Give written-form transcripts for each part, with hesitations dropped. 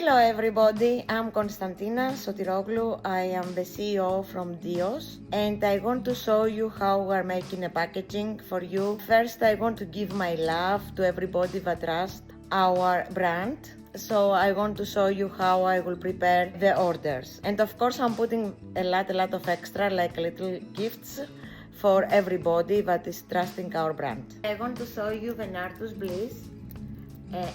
Hello everybody, I'm Konstantina Sotiroglou. I am the CEO from DEOS and I want to show you how we're making a packaging for you. First, I want to give my love to everybody that trusts our brand. So I want to show you how I will prepare the orders. And of course I'm putting a lot of extra like little gifts for everybody that is trusting our brand. I want to show you the Nardus Bliss.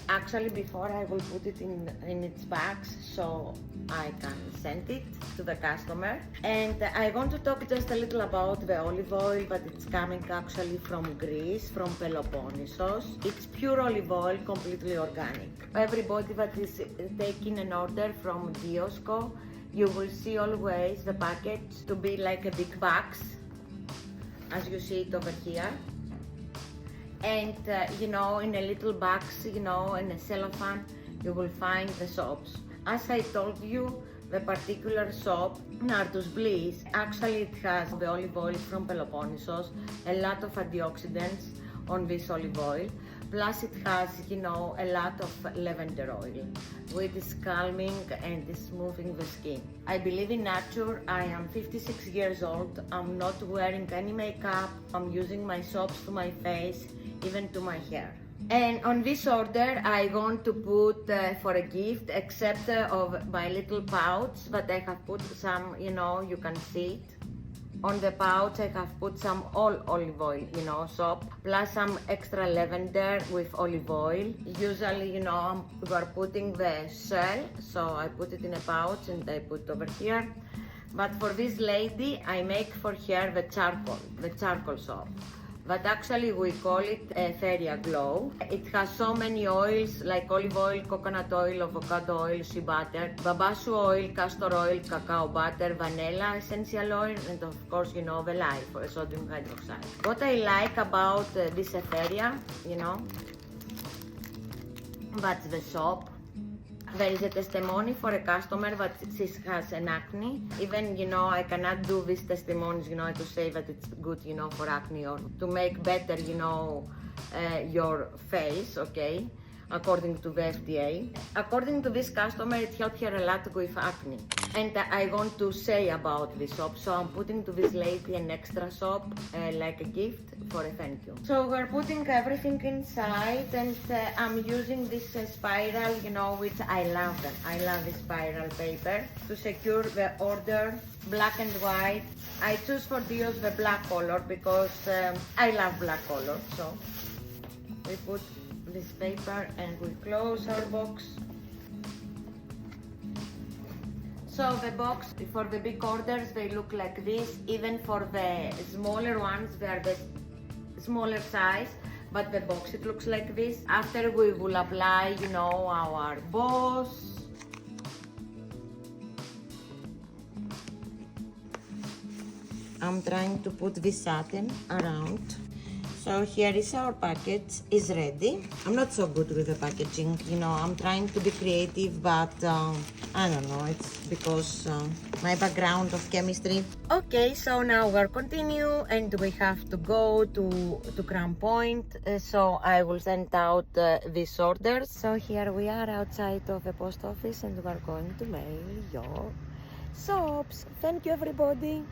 Actually, before I will put it in its bags so I can send it to the customer. And I want to talk just a little about the olive oil, but it's coming actually from Greece, from Peloponnese. It's pure olive oil, completely organic. Everybody that is taking an order from DEOS Co, you will see always the package to be like a big box, as you see it over here. And in a little box, in a cellophane, you will find the soaps. As I told you, the particular soap, Nardus Bliss, actually it has the olive oil from Peloponnese, a lot of antioxidants on this olive oil, plus it has, a lot of lavender oil, which is calming and is smoothing the skin. I believe in nature. I am 56 years old. I'm not wearing any makeup. I'm using my soaps to my face, even to my hair. And on this order I want to put for a gift, except of my little pouch, but I have put some, you can see it. On the pouch I have put some olive oil, soap, plus some extra lavender with olive oil. Usually, we are putting the shell, so I put it in a pouch and I put over here. But for this lady, I make for her the charcoal soap. But actually we call it Aetheria Glow. It has so many oils like olive oil, coconut oil, avocado oil, shea butter, babassu oil, castor oil, cacao butter, vanilla essential oil, and of course, the lye for sodium hydroxide. What I like about this Aetheria, that's the soap. There is a testimony for a customer that she has an acne. Even, I cannot do these testimonies, to say that it's good, for acne or to make better, your face, okay, according to the FDA. According to this customer, it helped her a lot with acne. And I want to say about this soap, so I'm putting to this lady an extra soap, like a gift for a thank you. So we're putting everything inside, and I'm using this spiral, which I love them. I love this spiral paper to secure the order, black and white. I choose for DEOS the black color because I love black color. So we put this paper and we close our box. So the box for the big orders, they look like this. Even for the smaller ones, they are the smaller size, but the box, it looks like this. After we will apply, our boss. I'm trying to put this satin around. So here is our package, is ready. I'm not so good with the packaging, I'm trying to be creative, but I don't know, it's because my background of chemistry. Okay, so now we're continue and we have to go to Crown Point, so I will send out these orders. So here we are outside of the post office and we're going to mail your soaps. Thank you everybody.